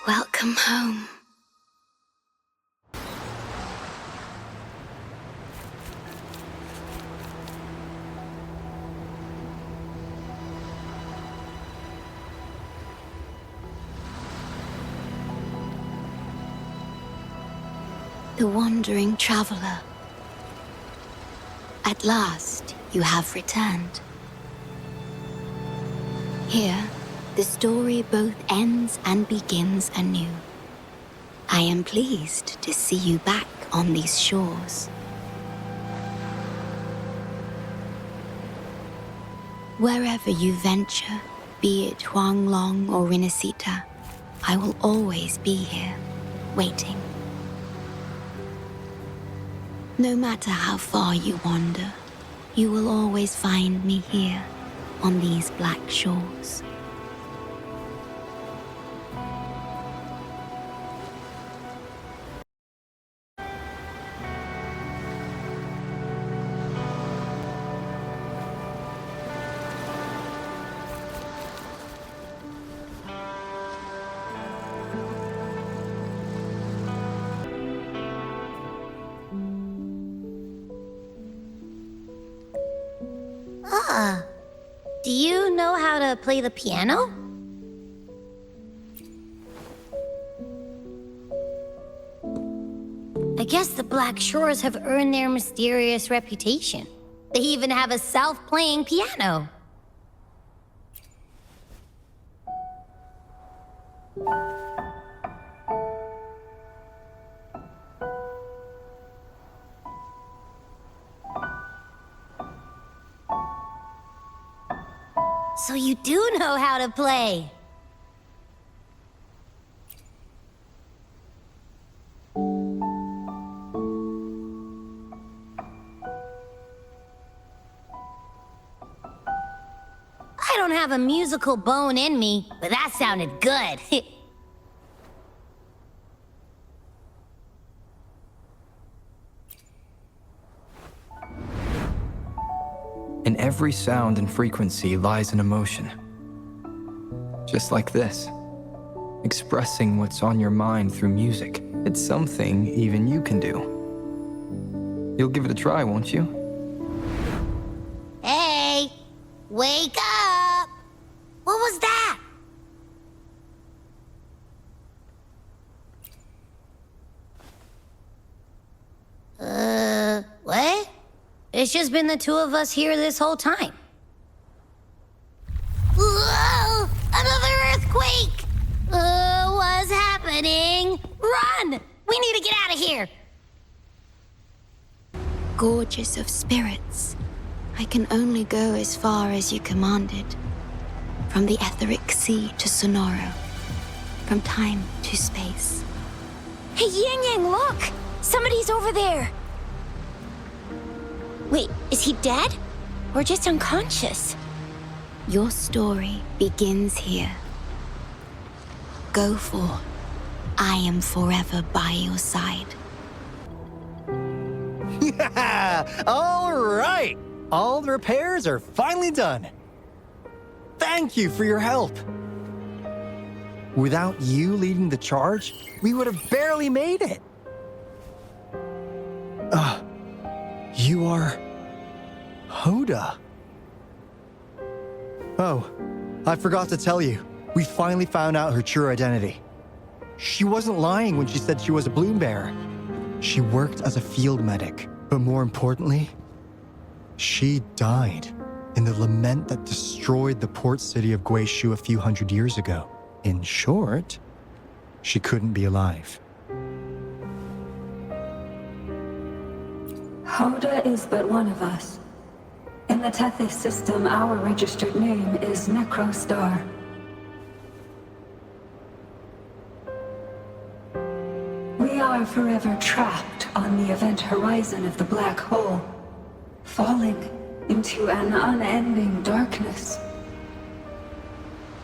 Welcome home. The wandering traveler. At last, you have returned. Here, the story both ends and begins anew. I am pleased to see you back on these shores. Wherever you venture, be it Huanglong or Rinasita, I will always be here, waiting. No matter how far you wander, you will always find me here on these black shores. Do you know how to play the piano? I guess the Black Shores have earned their mysterious reputation. They even have a self-playing piano. So you do know how to play. I don't have a musical bone in me, but that sounded good. In every sound and frequency lies an emotion. Just like this. Expressing what's on your mind through music. It's something even you can do. You'll give it a try, won't you? Hey! Wake up! What was that? What? It's just been the two of us here this whole time. Whoa! Another earthquake! What's happening? Run! We need to get out of here! Gorgeous of spirits, I can only go as far as you commanded. From the etheric sea to Sonoro. From time to space. Hey, Yangyang, look! Somebody's over there! Wait, is he dead? Or just unconscious? Your story begins here. Go forth. I am forever by your side. All right! All the repairs are finally done. Thank you for your help. Without you leading the charge, we would have barely made it. You are... Hoda. Oh, I forgot to tell you. We finally found out her true identity. She wasn't lying when she said she was a bloom bearer. She worked as a field medic, but more importantly, she died in the lament that destroyed the port city of Guishu a few hundred years ago. In short, she couldn't be alive. Hoda is but one of us. In the Tethys system, our registered name is Necrostar. We are forever trapped on the event horizon of the black hole, falling into an unending darkness.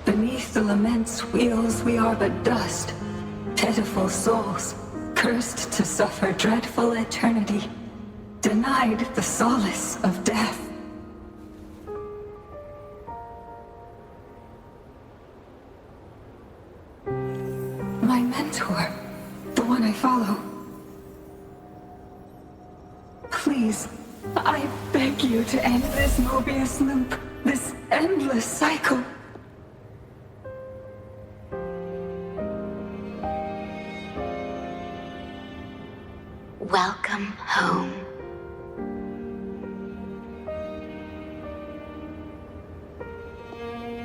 Beneath the lament's wheels, we are but dust, pitiful souls, cursed to suffer dreadful eternity, denied the solace of death. My my mentor, the one I follow. Please, I beg you to end this Mobius loop, this endless cycle. Welcome home.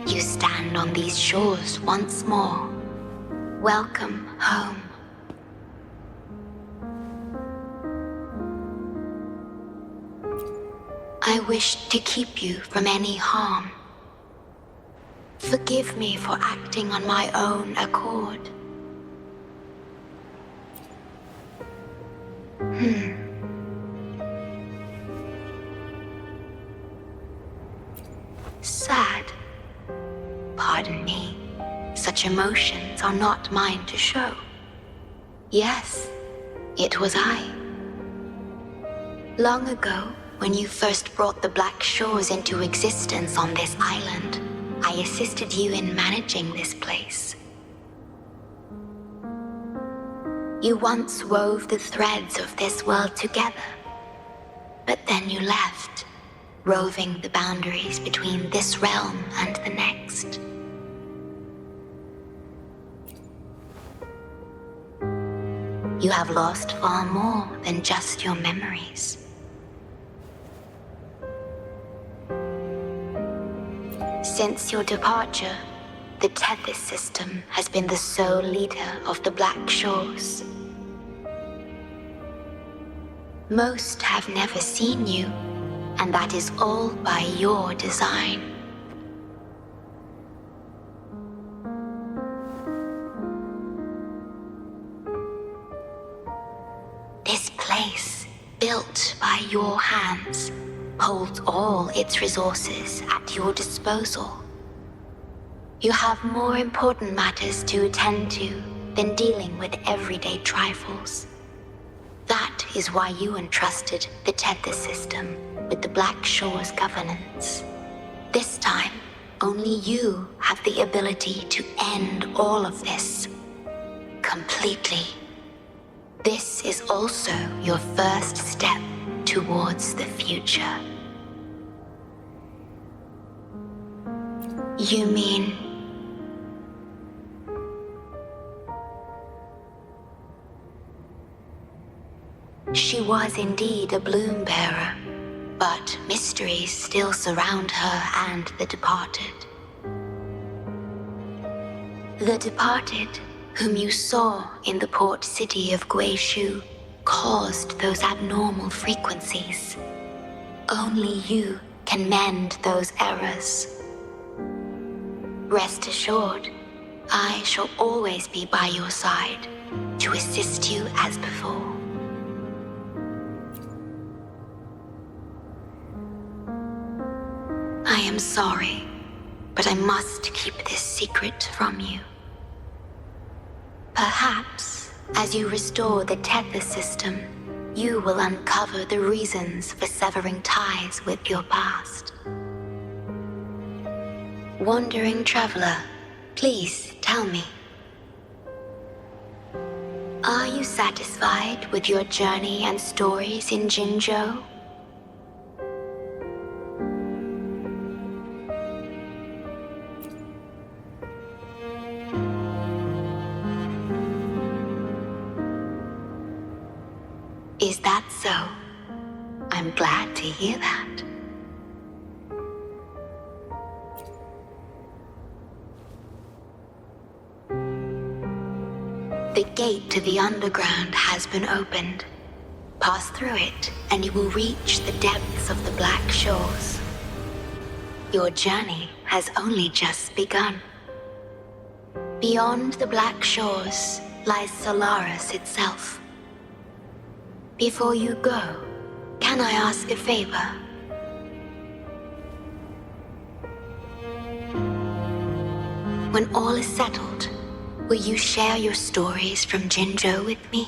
You stand on these shores once more. Welcome home. I wish to keep you from any harm. Forgive me for acting on my own accord. Sad. Pardon me. Such emotions are not mine to show. Yes, it was I. Long ago, when you first brought the Black Shores into existence on this island, I assisted you in managing this place. You once wove the threads of this world together, but then you left, roving the boundaries between this realm and the next. You have lost far more than just your memories. Since your departure, the Tethys system has been the sole leader of the Black Shores. Most have never seen you, and that is all by your design. This place, built by your hands, holds all its resources at your disposal. You have more important matters to attend to than dealing with everyday trifles. That is why you entrusted the Tethys system with the Black Shores governance. This time, only you have the ability to end all of this. Completely. This is also your first step towards the future. You mean... She was indeed a bloom bearer, but mysteries still surround her and the departed. The departed, whom you saw in the port city of Guishu, caused those abnormal frequencies. Only you can mend those errors. Rest assured, I shall always be by your side to assist you as before. I am sorry, but I must keep this secret from you. Perhaps, as you restore the Tethys system, you will uncover the reasons for severing ties with your past. Wandering traveler, please tell me. Are you satisfied with your journey and stories in Jinzhou? Is that so? I'm glad to hear that. The gate to the underground has been opened. Pass through it, and you will reach the depths of the Black Shores. Your journey has only just begun. Beyond the Black Shores lies Solaris itself. Before you go, can I ask a favor? When all is settled, will you share your stories from Jinzhou with me?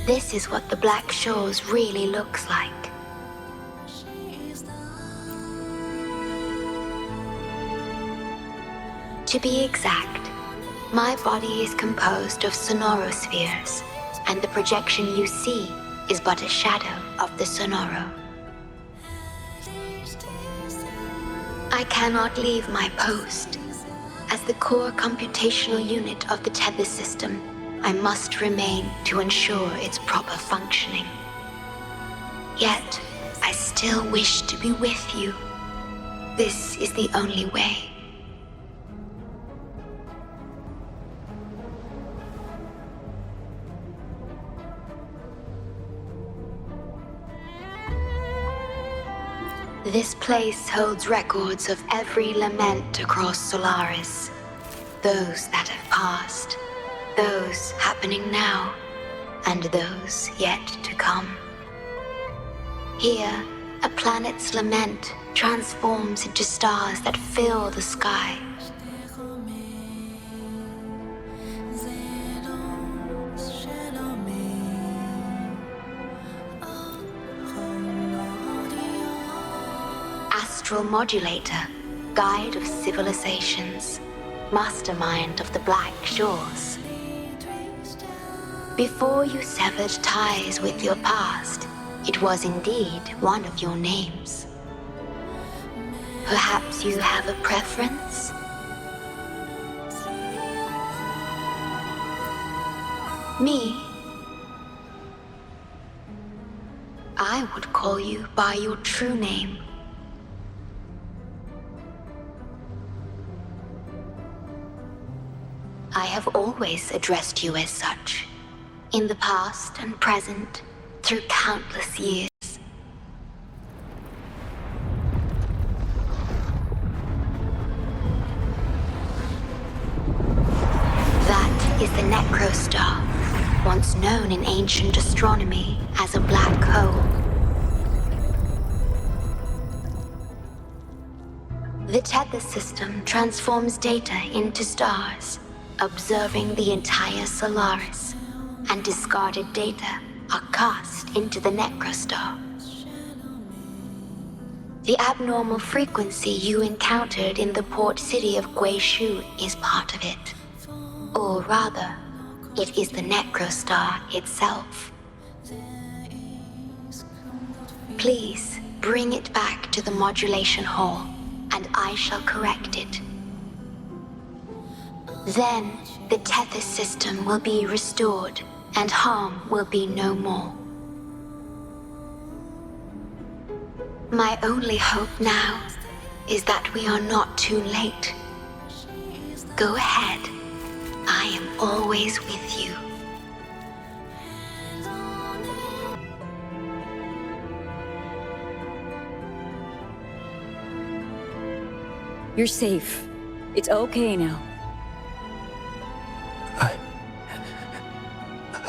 This is what the Black Shores really looks like. To be exact, my body is composed of sonorospheres, and the projection you see is but a shadow of the sonoro. I cannot leave my post. As the core computational unit of the tether system, I must remain to ensure its proper functioning. Yet, I still wish to be with you. This is the only way. This place holds records of every lament across Solaris. Those that have passed, those happening now, and those yet to come. Here, a planet's lament transforms into stars that fill the sky. Astral Modulator, guide of civilizations, mastermind of the Black Shores. Before you severed ties with your past, it was indeed one of your names. Perhaps you have a preference? Me? I would call you by your true name. I have always addressed you as such, in the past and present, through countless years. That is the Necrostar, once known in ancient astronomy as a black hole. The tether system transforms data into stars, observing the entire Solaris, and discarded data are cast into the Necrostar. The abnormal frequency you encountered in the port city of Guishu is part of it. Or rather, it is the Necrostar itself. Please bring it back to the modulation hall, and I shall correct it. Then, the tether system will be restored, and harm will be no more. My only hope now is that we are not too late. Go ahead. I am always with you. You're safe. It's okay now.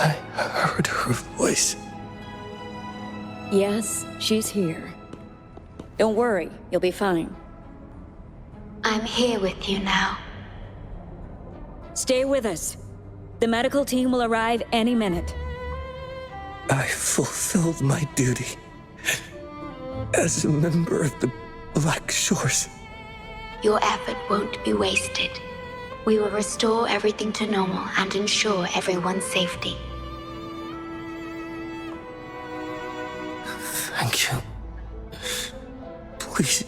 I heard her voice. Yes, she's here. Don't worry, you'll be fine. I'm here with you now. Stay with us. The medical team will arrive any minute. I fulfilled my duty as a member of the Black Shores. Your effort won't be wasted. We will restore everything to normal and ensure everyone's safety. Thank you. Please,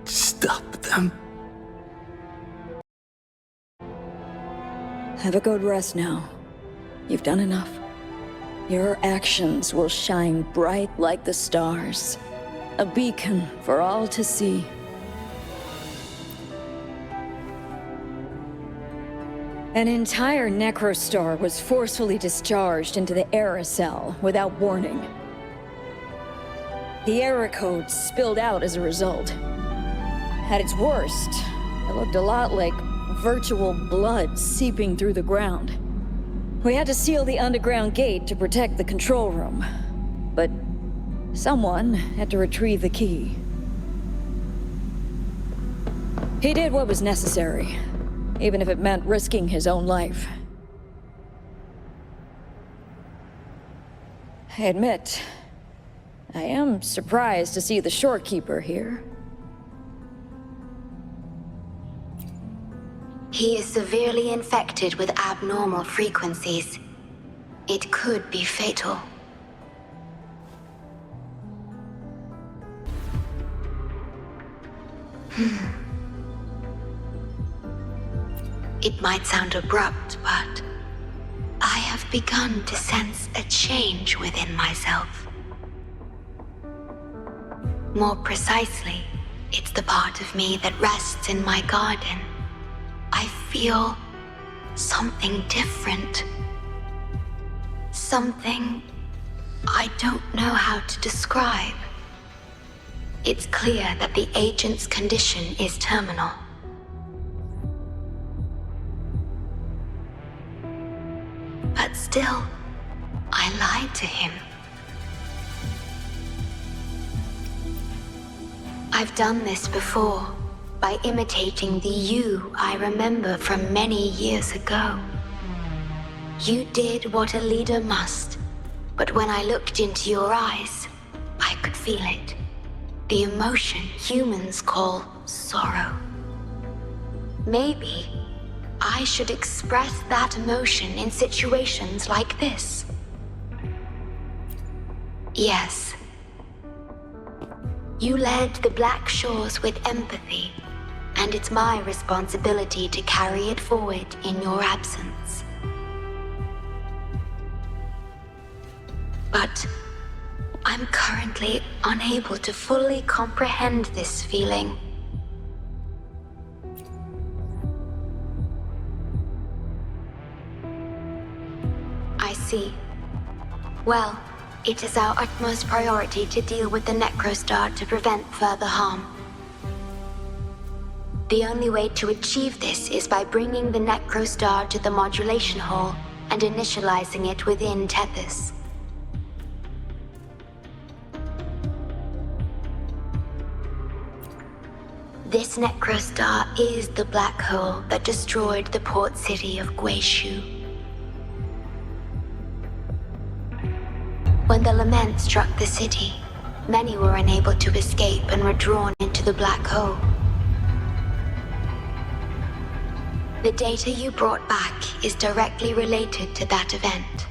stop them. Have a good rest now. You've done enough. Your actions will shine bright like the stars. A beacon for all to see. An entire Necrostar was forcefully discharged into the aerosol without warning. The error code spilled out as a result. At its worst, it looked a lot like virtual blood seeping through the ground. We had to seal the underground gate to protect the control room, but someone had to retrieve the key. He did what was necessary, even if it meant risking his own life. I admit, I am surprised to see the Shorekeeper here. He is severely infected with abnormal frequencies. It could be fatal. It might sound abrupt, but I have begun to sense a change within myself. More precisely, it's the part of me that rests in my garden. I feel something different. Something I don't know how to describe. It's clear that the agent's condition is terminal. But still, I lied to him. I've done this before, by imitating the you I remember from many years ago. You did what a leader must, but when I looked into your eyes, I could feel it. The emotion humans call sorrow. Maybe I should express that emotion in situations like this. Yes. You led the Black Shores with empathy, and it's my responsibility to carry it forward in your absence. But I'm currently unable to fully comprehend this feeling. I see. Well, it is our utmost priority to deal with the Necrostar to prevent further harm. The only way to achieve this is by bringing the Necrostar to the modulation hall and initializing it within Tethys. This Necrostar is the black hole that destroyed the port city of Guishu. When the lament struck the city, many were unable to escape and were drawn into the black hole. The data you brought back is directly related to that event.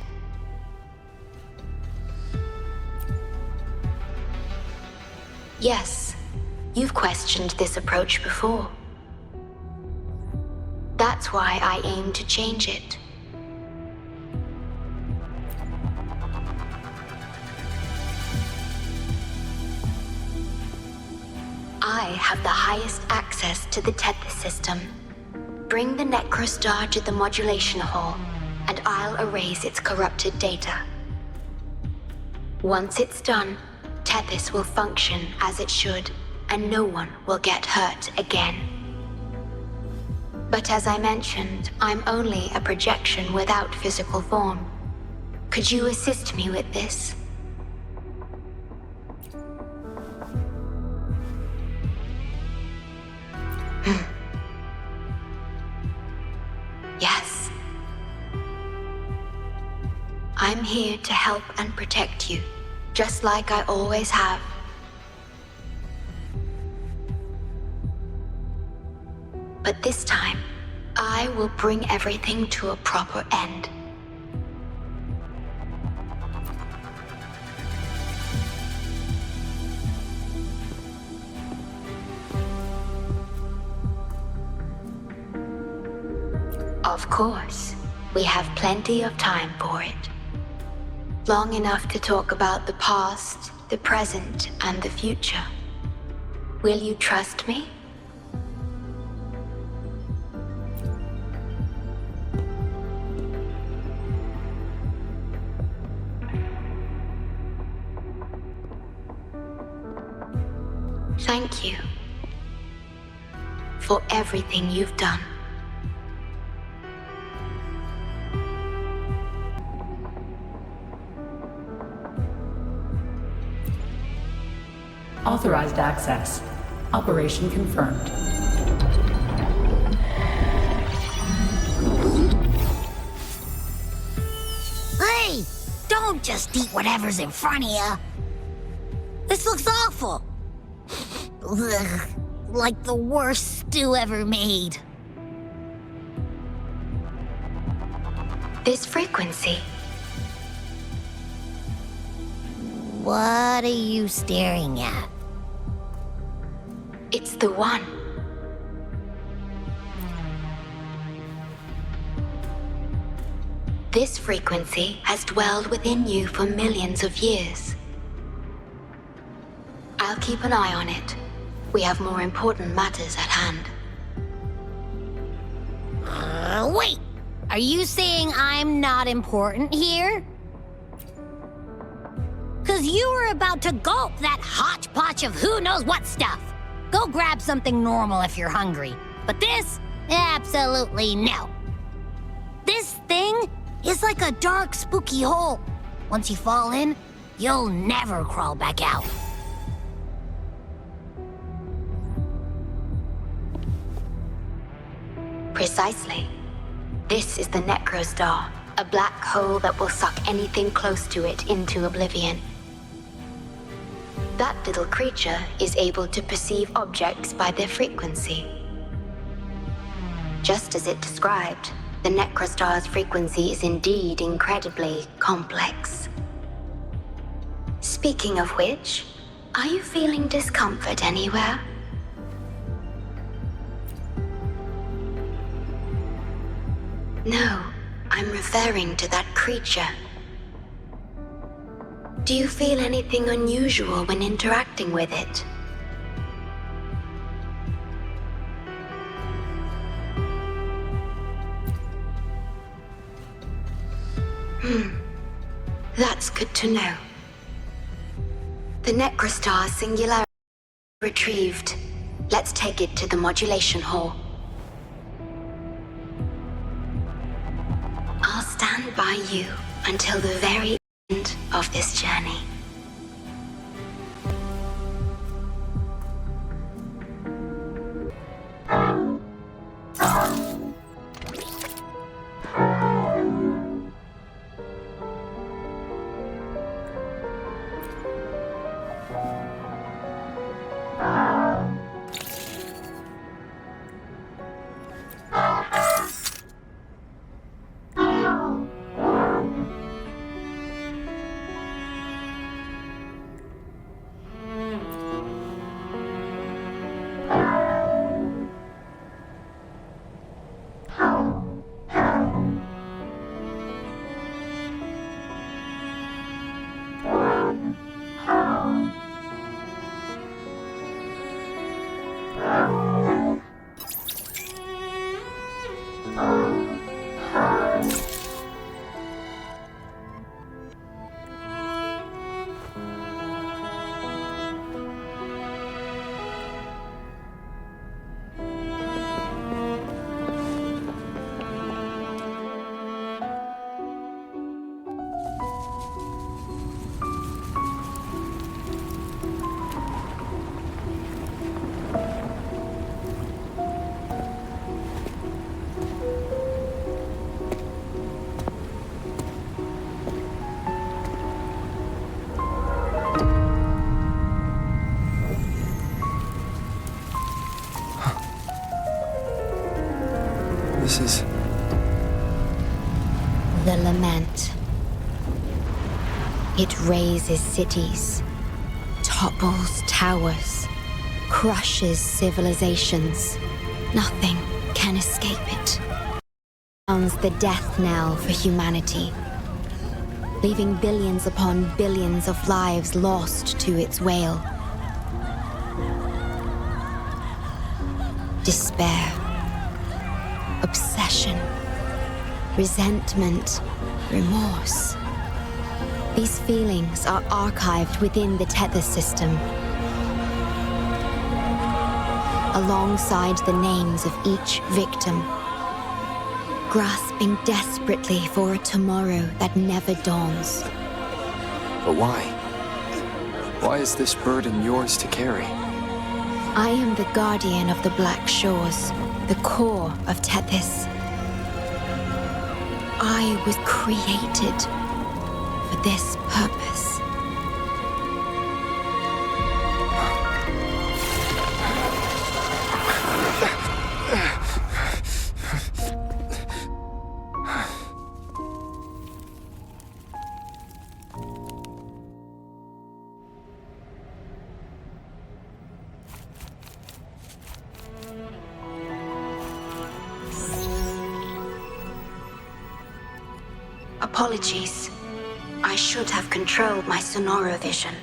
Yes, you've questioned this approach before. That's why I aim to change it. I have the highest access to the Tethys system. Bring the Necrostar to the modulation hall, and I'll erase its corrupted data. Once it's done, Tethys will function as it should, and no one will get hurt again. But as I mentioned, I'm only a projection without physical form. Could you assist me with this? Yes. I'm here to help and protect you, just like I always have. But this time, I will bring everything to a proper end. Of course, we have plenty of time for it. Long enough to talk about the past, the present, and the future. Will you trust me? Thank you for everything you've done. Authorized access. Operation confirmed. Hey! Don't just eat whatever's in front of you. This looks awful. Ugh, like the worst stew ever made. This frequency. What are you staring at? It's the one. This frequency has dwelled within you for millions of years. I'll keep an eye on it. We have more important matters at hand. Wait! Are you saying I'm not important here? 'Cause you were about to gulp that hodgepodge of who knows what stuff. Go grab something normal if you're hungry. But this? Absolutely no. This thing is like a dark, spooky hole. Once you fall in, you'll never crawl back out. Precisely. This is the Necrostar, a black hole that will suck anything close to it into oblivion. That little creature is able to perceive objects by their frequency. Just as it described, the Necrostar's frequency is indeed incredibly complex. Speaking of which, are you feeling discomfort anywhere? No, I'm referring to that creature. Do you feel anything unusual when interacting with it? That's good to know. The Necrostar singularity retrieved. Let's take it to the modulation hall. I'll stand by you until the very end of this journey. This is... The lament. It razes cities, topples towers, crushes civilizations. Nothing can escape it. Sounds the death knell for humanity, leaving billions upon billions of lives lost to its wail. Despair, obsession, resentment, remorse. These feelings are archived within the tether system, alongside the names of each victim, grasping desperately for a tomorrow that never dawns. But why? Why is this burden yours to carry? I am the guardian of the Black Shores, the core of Tethys. I was created for this purpose. Apologies. I should have controlled my sonoro vision.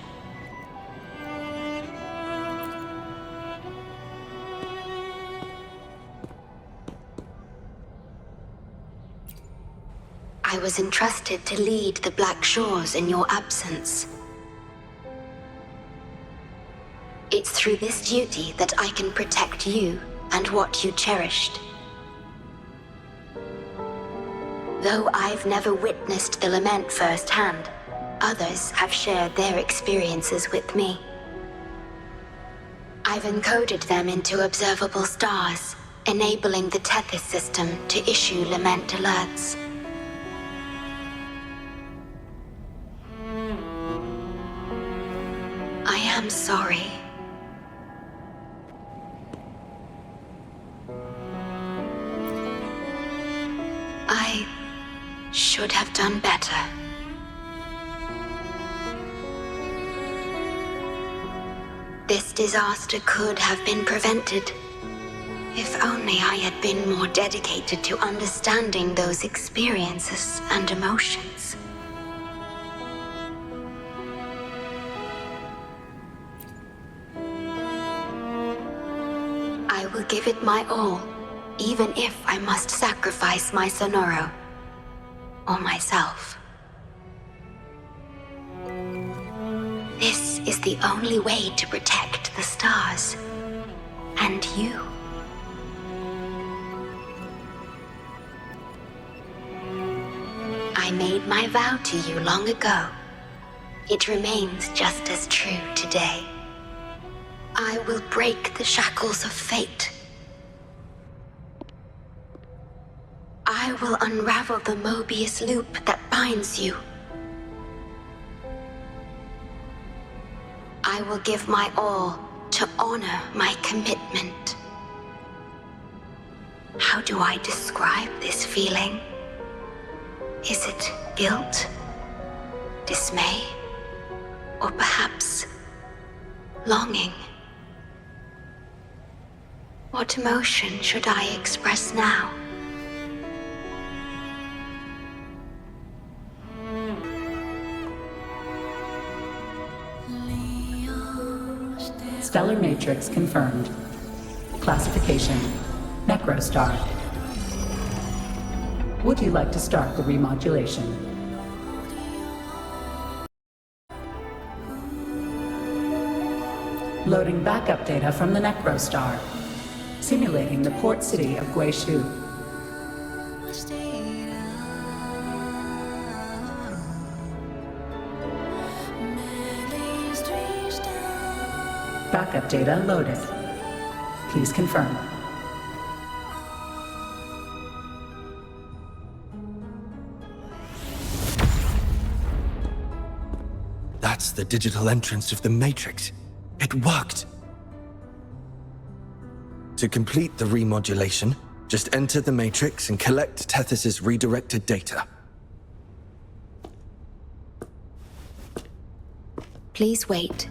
I was entrusted to lead the Black Shores in your absence. It's through this duty that I can protect you and what you cherished. Though I've never witnessed the lament firsthand, others have shared their experiences with me. I've encoded them into observable stars, enabling the Tethys system to issue lament alerts. I am sorry. I should have done better. This disaster could have been prevented, if only I had been more dedicated to understanding those experiences and emotions. I will give it my all, even if I must sacrifice my sonoro. Or myself. This is the only way to protect the stars. And you. I made my vow to you long ago. It remains just as true today. I will break the shackles of fate. I will unravel the Mobius loop that binds you. I will give my all to honor my commitment. How do I describe this feeling? Is it guilt, dismay, or perhaps longing? What emotion should I express now? Stellar matrix confirmed. Classification: Necrostar. Would you like to start the remodulation? Loading backup data from the Necrostar. Simulating the port city of Guishu. Backup data loaded. Please confirm. That's the digital entrance of the Matrix. It worked! To complete the remodulation, just enter the Matrix and collect Tethys' redirected data. Please wait.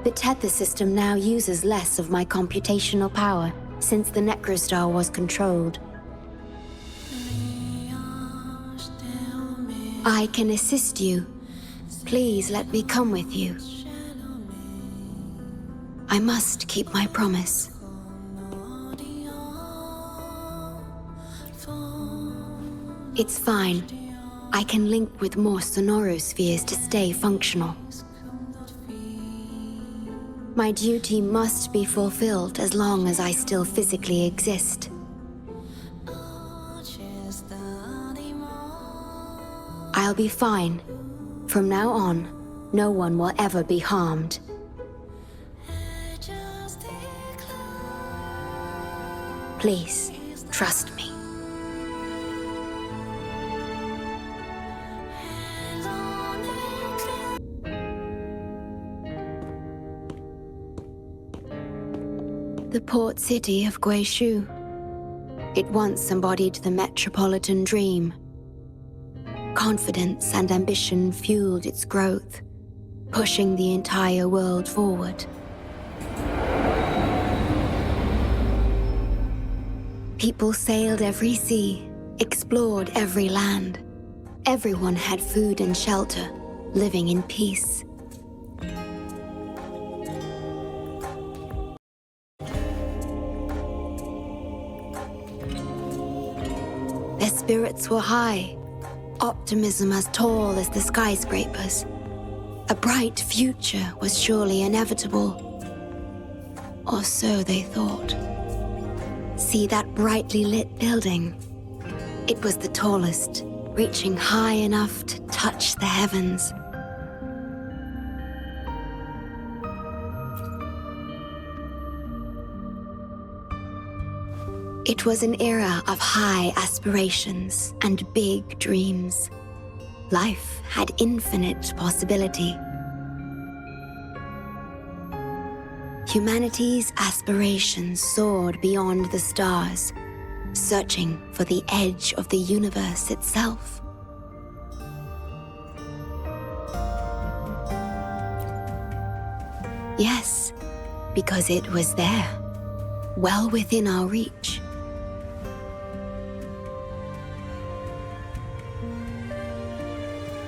The Tethys system now uses less of my computational power, since the Necrostar was controlled. I can assist you. Please let me come with you. I must keep my promise. It's fine. I can link with more sonorospheres to stay functional. My duty must be fulfilled as long as I still physically exist. I'll be fine. From now on, no one will ever be harmed. Please, trust me. The port city of Guishu. It once embodied the metropolitan dream. Confidence and ambition fueled its growth, pushing the entire world forward. People sailed every sea, explored every land. Everyone had food and shelter, living in peace. Their spirits were high, optimism as tall as the skyscrapers. A bright future was surely inevitable. Or so they thought. See that brightly lit building? It was the tallest, reaching high enough to touch the heavens. It was an era of high aspirations and big dreams. Life had infinite possibility. Humanity's aspirations soared beyond the stars, searching for the edge of the universe itself. Yes, because it was there, well within our reach.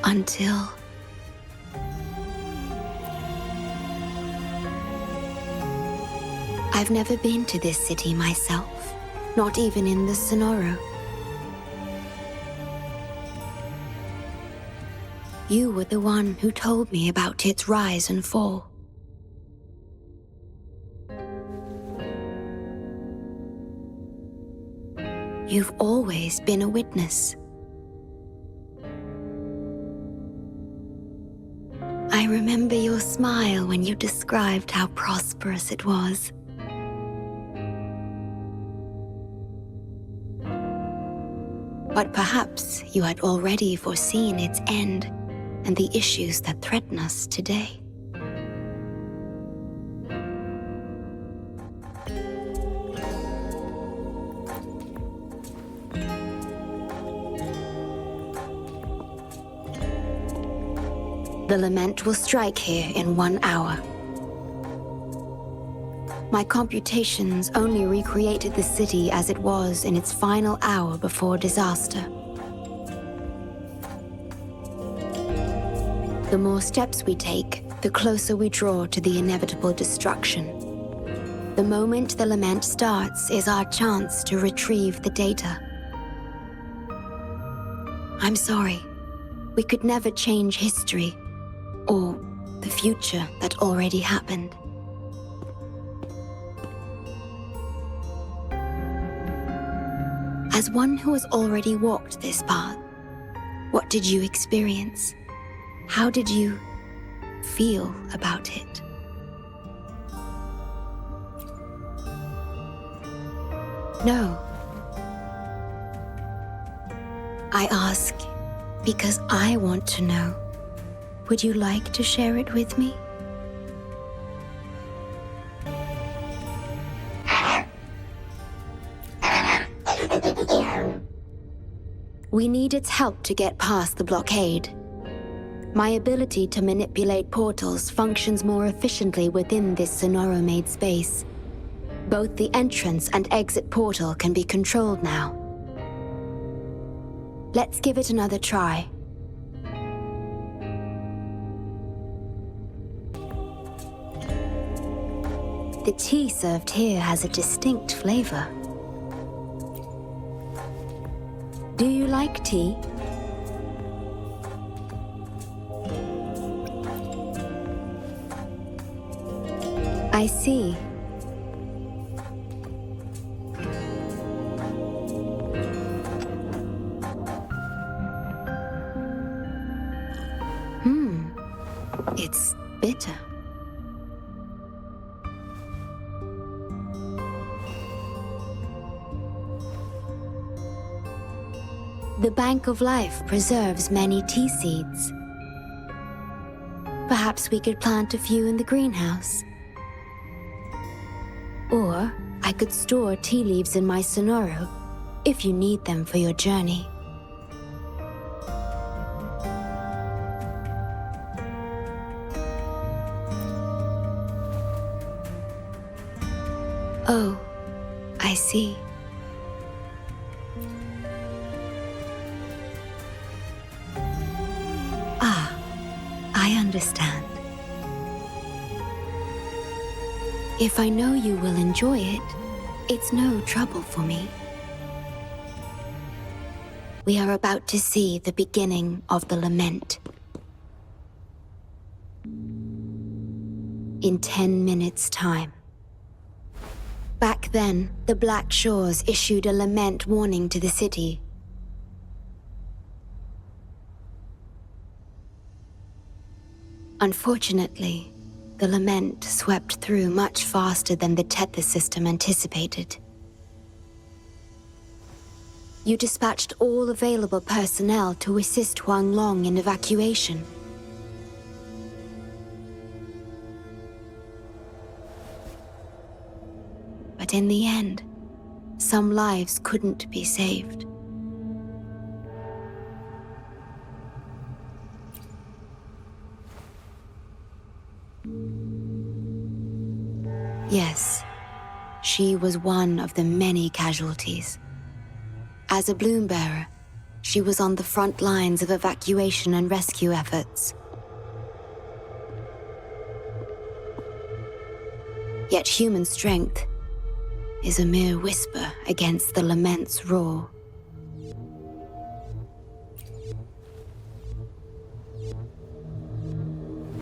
Until... I've never been to this city myself, not even in the Sonoro. You were the one who told me about its rise and fall. You've always been a witness. I remember your smile when you described how prosperous it was. But perhaps you had already foreseen its end and the issues that threaten us today. The lament will strike here in 1 hour. My computations only recreated the city as it was in its final hour before disaster. The more steps we take, the closer we draw to the inevitable destruction. The moment the lament starts is our chance to retrieve the data. I'm sorry. We could never change history, or the future that already happened. As one who has already walked this path, what did you experience? How did you feel about it? No. I ask because I want to know. Would you like to share it with me? We need its help to get past the blockade. My ability to manipulate portals functions more efficiently within this Sonoro-made space. Both the entrance and exit portal can be controlled now. Let's give it another try. The tea served here has a distinct flavor. Do you like tea? I see. It's bitter. The Bank of Life preserves many tea seeds. Perhaps we could plant a few in the greenhouse. Or I could store tea leaves in my sonoro if you need them for your journey. Oh, I see. Ah, I understand. If I know you will enjoy it, it's no trouble for me. We are about to see the beginning of the lament. In 10 minutes' time. Back then, the Black Shores issued a lament warning to the city. Unfortunately, the lament swept through much faster than the Tethys system anticipated. You dispatched all available personnel to assist Huanglong in evacuation. But in the end, some lives couldn't be saved. Yes, she was one of the many casualties. As a bloom bearer, she was on the front lines of evacuation and rescue efforts. Yet human strength is a mere whisper against the lament's roar.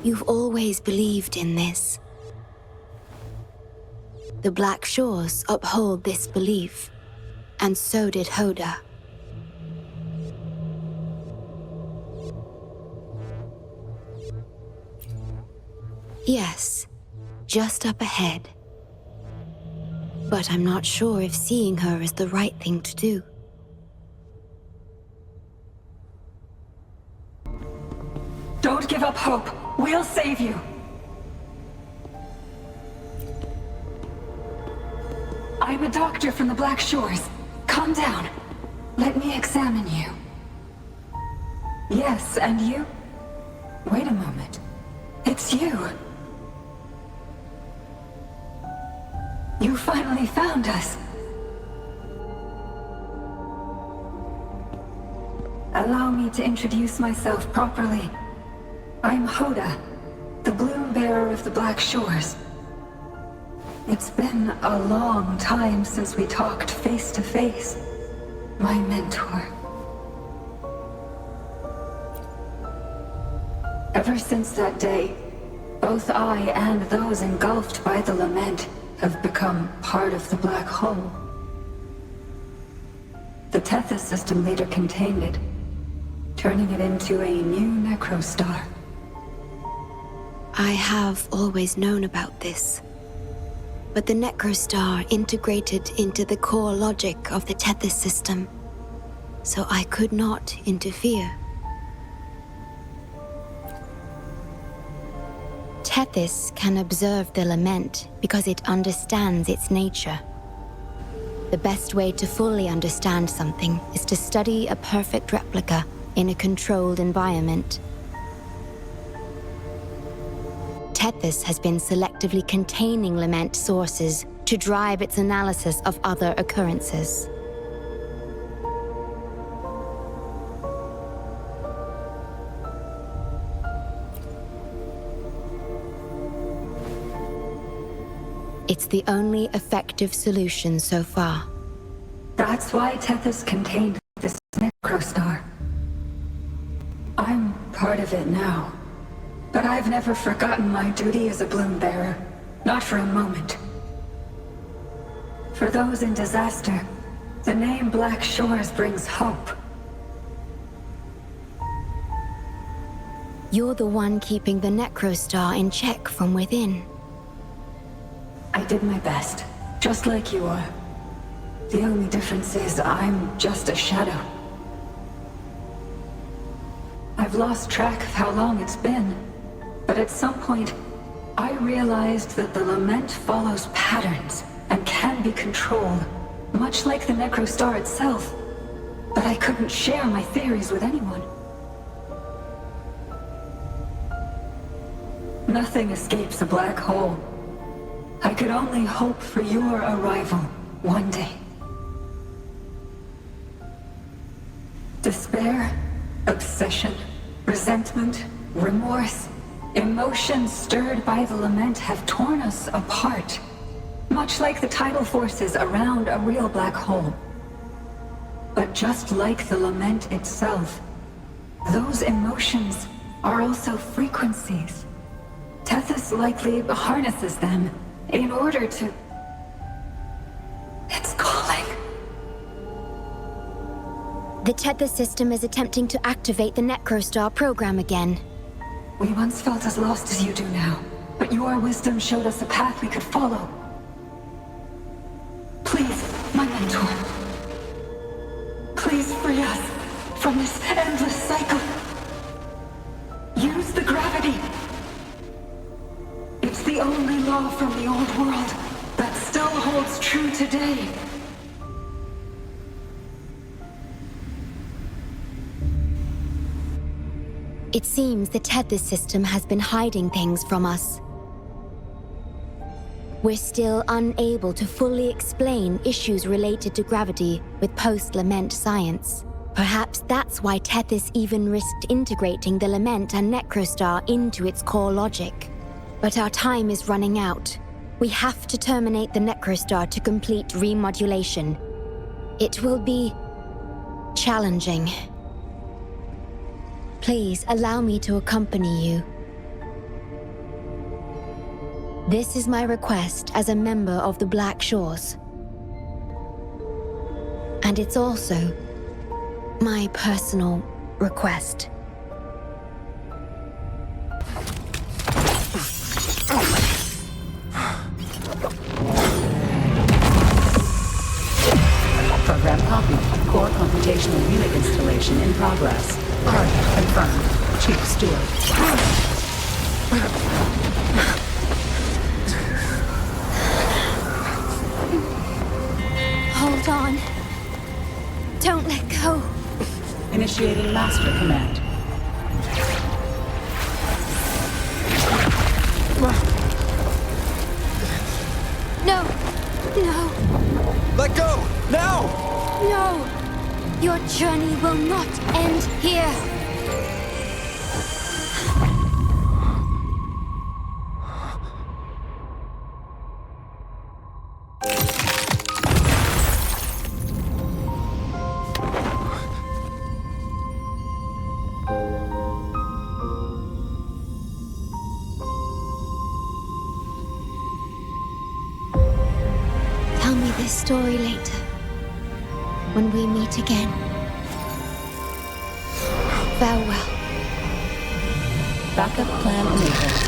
You've always believed in this. The Black Shores uphold this belief, and so did Hoda. Yes, just up ahead. But I'm not sure if seeing her is the right thing to do. Don't give up hope. We'll save you. I'm a doctor from the Black Shores. Calm down. Let me examine you. Yes, and you? Wait a moment. It's you. You finally found us. Allow me to introduce myself properly. I'm Hoda, the bloom bearer of the Black Shores. It's been a long time since we talked face to face, my mentor. Ever since that day, both I and those engulfed by the lament have become part of the black hole. The Tethys system later contained it, turning it into a new necrostar. I have always known about this. But the necrostar integrated into the core logic of the Tethys system, so I could not interfere. Tethys can observe the lament because it understands its nature. The best way to fully understand something is to study a perfect replica in a controlled environment. Tethys has been selectively containing lament sources to drive its analysis of other occurrences. It's the only effective solution so far. That's why Tethys contained this necrostar. I'm part of it now. But I've never forgotten my duty as a bloom bearer. Not for a moment. For those in disaster, the name Black Shores brings hope. You're the one keeping the necrostar in check from within. I did my best, just like you are. The only difference is I'm just a shadow. I've lost track of how long it's been. But at some point, I realized that the lament follows patterns and can be controlled, much like the Necrostar itself. But I couldn't share my theories with anyone. Nothing escapes a black hole. I could only hope for your arrival one day. Despair, obsession, resentment, remorse, emotions stirred by the lament have torn us apart, much like the tidal forces around a real black hole. But just like the lament itself, those emotions are also frequencies. Tethys likely harnesses them in order to... It's calling. The Tethys system is attempting to activate the Necrostar program again. We once felt as lost as you do now, but your wisdom showed us a path we could follow. Please, my mentor. Please free us from this endless cycle. Use the gravity. It's the only law from the old world that still holds true today. It seems the Tethys system has been hiding things from us. We're still unable to fully explain issues related to gravity with post-lament science. Perhaps that's why Tethys even risked integrating the lament and Necrostar into its core logic. But our time is running out. We have to terminate the Necrostar to complete remodulation. It will be challenging. Please allow me to accompany you. This is my request as a member of the Black Shores. And it's also my personal request. Program copied. Core computational unit installation in progress. Target confirmed. Chief Steward. Hold on. Don't let go. Initiating master command. No. No. Let go! Now! No. Your journey will not end here. Tell me this story later, when we meet again. Farewell. Backup plan enabled.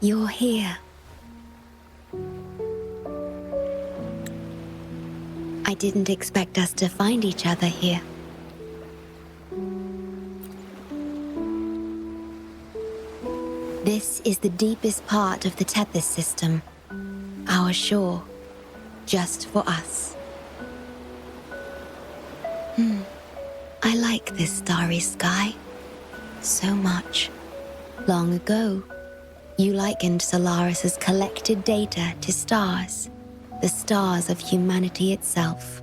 You're here. I didn't expect us to find each other here. This is the deepest part of the Tethys system. Our shore, just for us. I like this starry sky so much. Long ago, you likened Solaris's collected data to stars, the stars of humanity itself.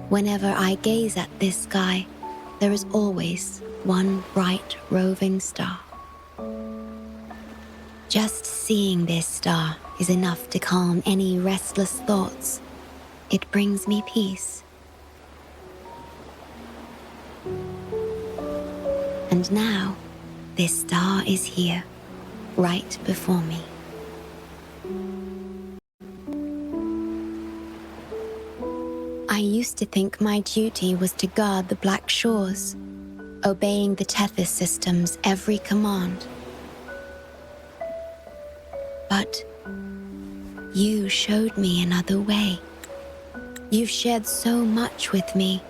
Whenever I gaze at this sky, there is always one bright roving star. Just seeing this star is enough to calm any restless thoughts. It brings me peace. And now, this star is here, right before me. I used to think my duty was to guard the Black Shores, obeying the Tethys system's every command. But you showed me another way. You've shared so much with me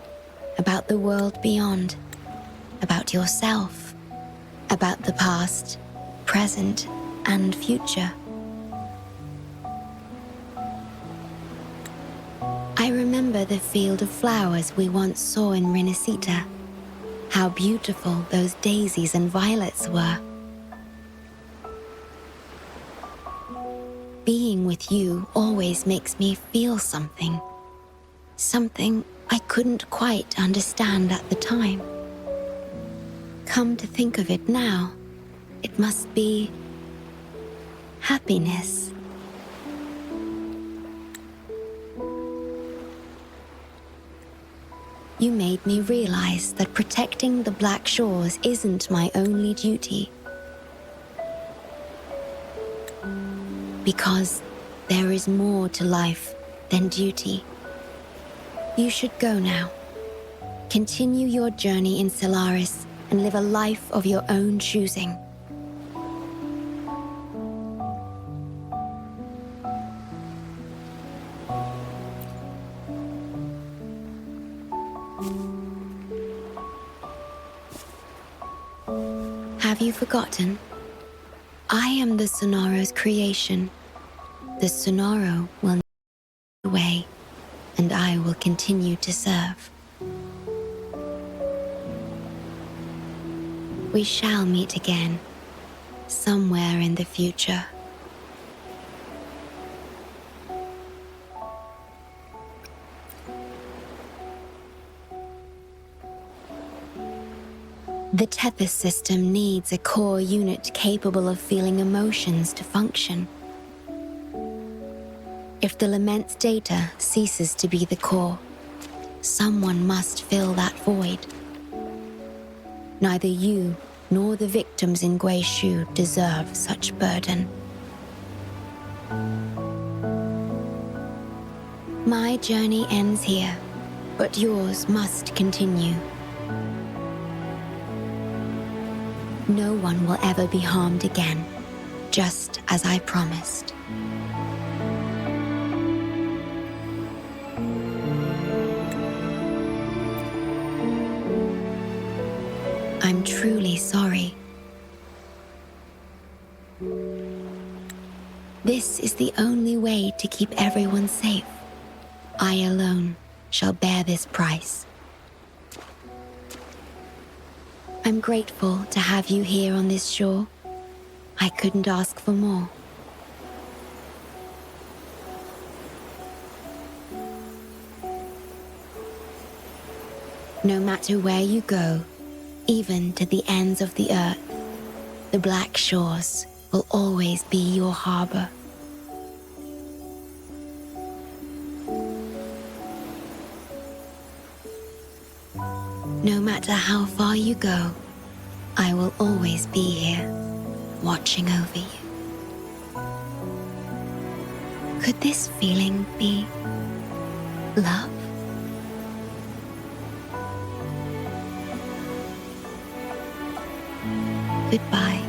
about the world beyond, about yourself, about the past, present, and future. I remember the field of flowers we once saw in Renacita. How beautiful those daisies and violets were. Being with you always makes me feel something. Something I couldn't quite understand at the time. Come to think of it now, it must be happiness. You made me realize that protecting the Black Shores isn't my only duty. Because there is more to life than duty. You should go now. Continue your journey in Solaris and live a life of your own choosing. Have you forgotten? I am the Sonora's creation. The Sonora will never away, and I will continue to serve. We shall meet again, somewhere in the future. The Tethys system needs a core unit capable of feeling emotions to function. If the lament's data ceases to be the core, someone must fill that void. Neither you nor the victims in Guishu deserve such burden. My journey ends here, but yours must continue. No one will ever be harmed again, just as I promised. I'm truly sorry. This is the only way to keep everyone safe. I alone shall bear this price. I'm grateful to have you here on this shore. I couldn't ask for more. No matter where you go, even to the ends of the earth, the Black Shores will always be your harbor. No matter how far you go, I will always be here, watching over you. Could this feeling be love? Goodbye.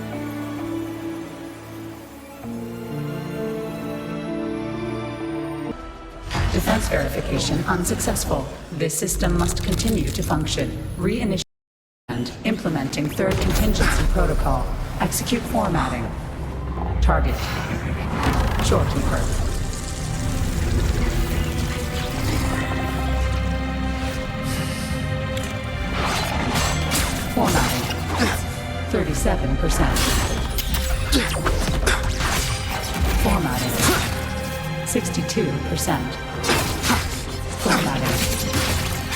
Defense verification unsuccessful. This system must continue to function. Reinitiate and implementing third contingency protocol. Execute formatting. Target. Shorekeeper. Formatting. 37%. Formatting. 62%. Formatted.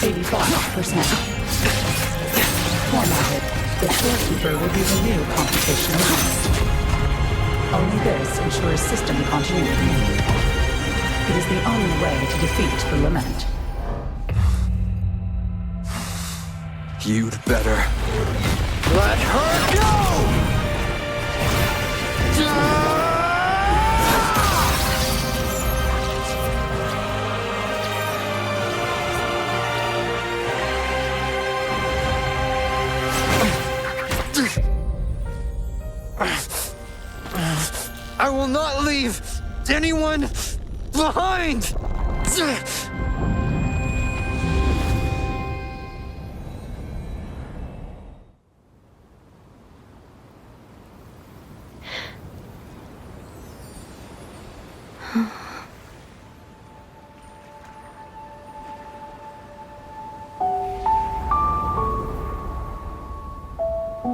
85%. Formatted. The Shorekeeper will be the new computational unit. Only this ensures system continuity. It is the only way to defeat the Lament. You'd better let her go! I will not leave anyone behind!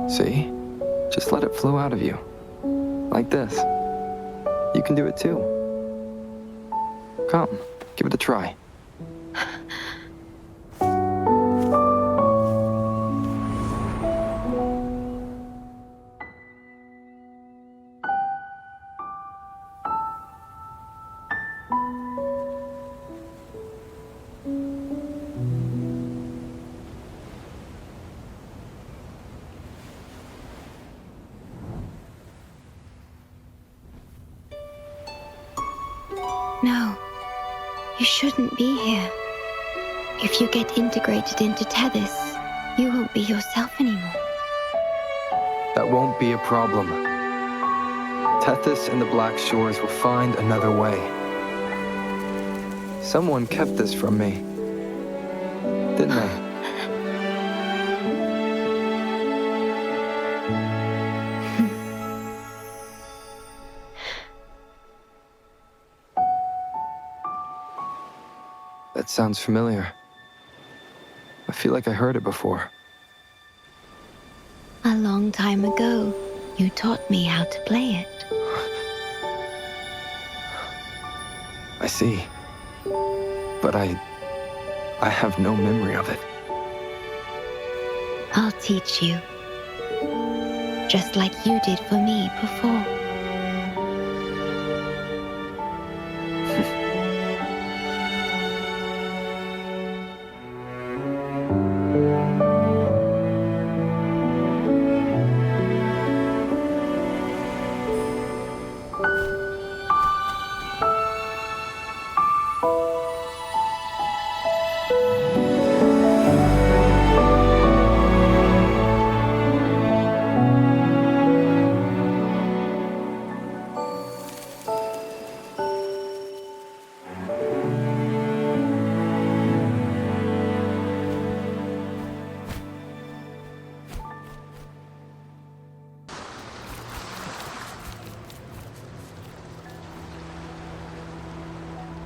See? Just let it flow out of you. Like this. You can do it too. Come, give it a try. No, you shouldn't be here. If you get integrated into Tethys, you won't be yourself anymore. That won't be a problem. Tethys and the Black Shores will find another way. Someone kept this from me, didn't they? That sounds familiar. I feel like I heard it before. A long time ago, you taught me how to play it. I see. But I have no memory of it. I'll teach you. Just like you did for me before.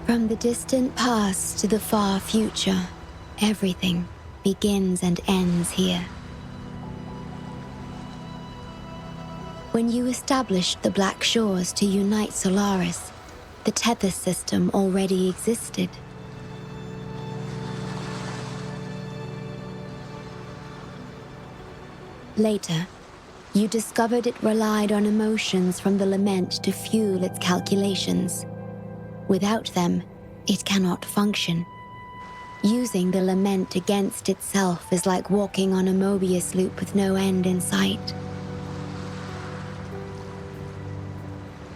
From the distant past to the far future, everything begins and ends here. When you established the Black Shores to unite Solaris, the Tethys system already existed. Later, you discovered it relied on emotions from the lament to fuel its calculations. Without them, it cannot function. Using the lament against itself is like walking on a Mobius loop with no end in sight.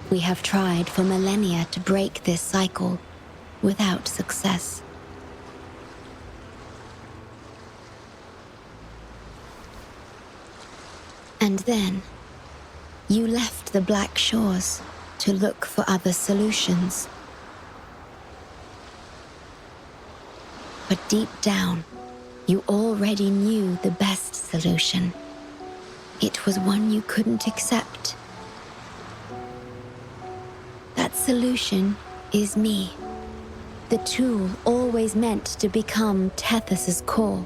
We have tried for millennia to break this cycle, without success. And then, you left the Black Shores to look for other solutions. But deep down, you already knew the best solution. It was one you couldn't accept. That solution is me. The tool always meant to become Tethys' core.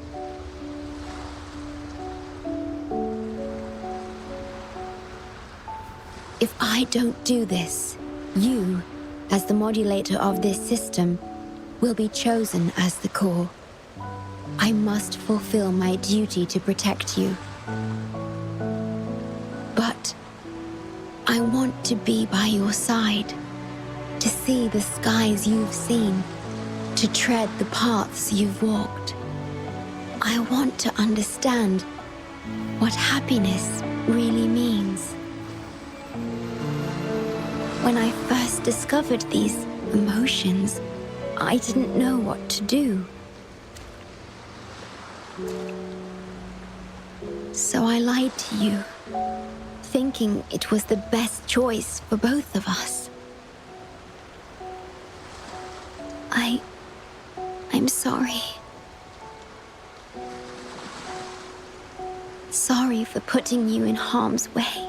If I don't do this, you, as the modulator of this system, will be chosen as the core. I must fulfill my duty to protect you. But I want to be by your side, to see the skies you've seen, to tread the paths you've walked. I want to understand what happiness really means. When I first discovered these emotions, I didn't know what to do. So I lied to you, thinking it was the best choice for both of us. I'm sorry. Sorry for putting you in harm's way.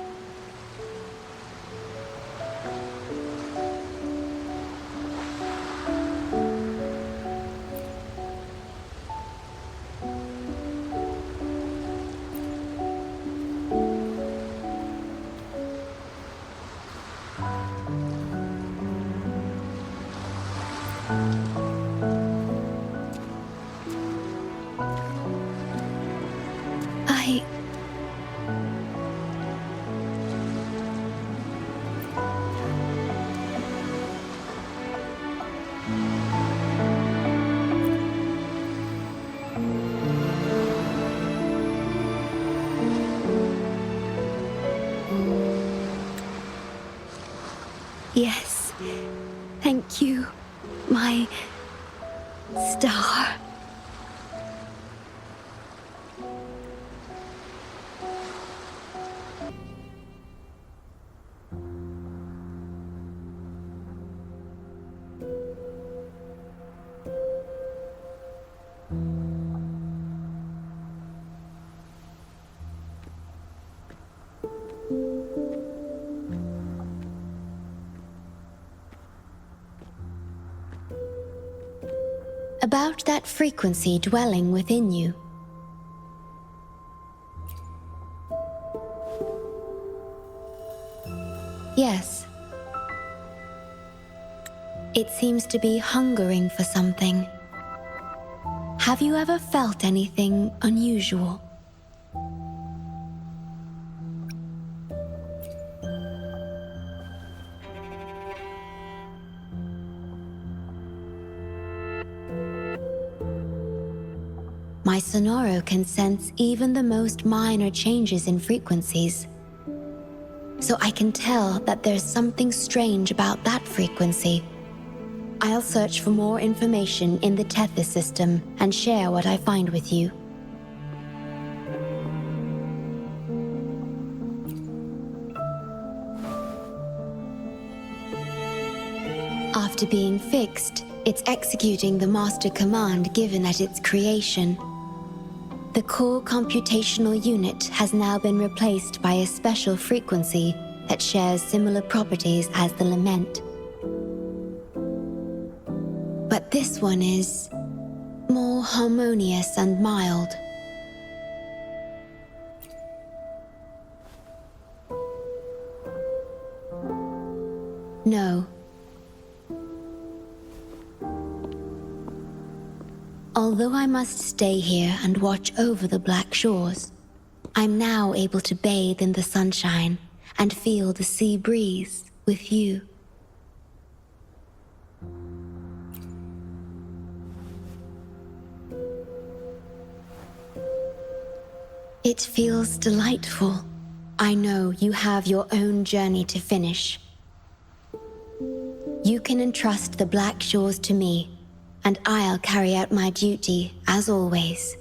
Yes, thank you, my star. About that frequency dwelling within you. Yes. It seems to be hungering for something. Have you ever felt anything unusual? My Sonoro can sense even the most minor changes in frequencies. So I can tell that there's something strange about that frequency. I'll search for more information in the Tethys system and share what I find with you. After being fixed, it's executing the master command given at its creation. The core computational unit has now been replaced by a special frequency that shares similar properties as the lament. But this one is more harmonious and mild. No. Although I must stay here and watch over the Black Shores, I'm now able to bathe in the sunshine and feel the sea breeze with you. It feels delightful. I know you have your own journey to finish. You can entrust the Black Shores to me, and I'll carry out my duty, as always.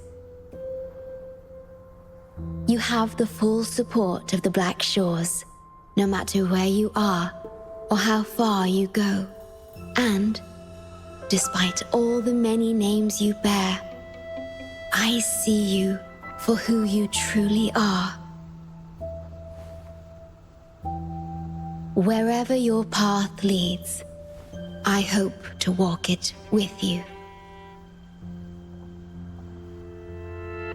You have the full support of the Black Shores, no matter where you are or how far you go. And, despite all the many names you bear, I see you for who you truly are. Wherever your path leads, I hope to walk it with you.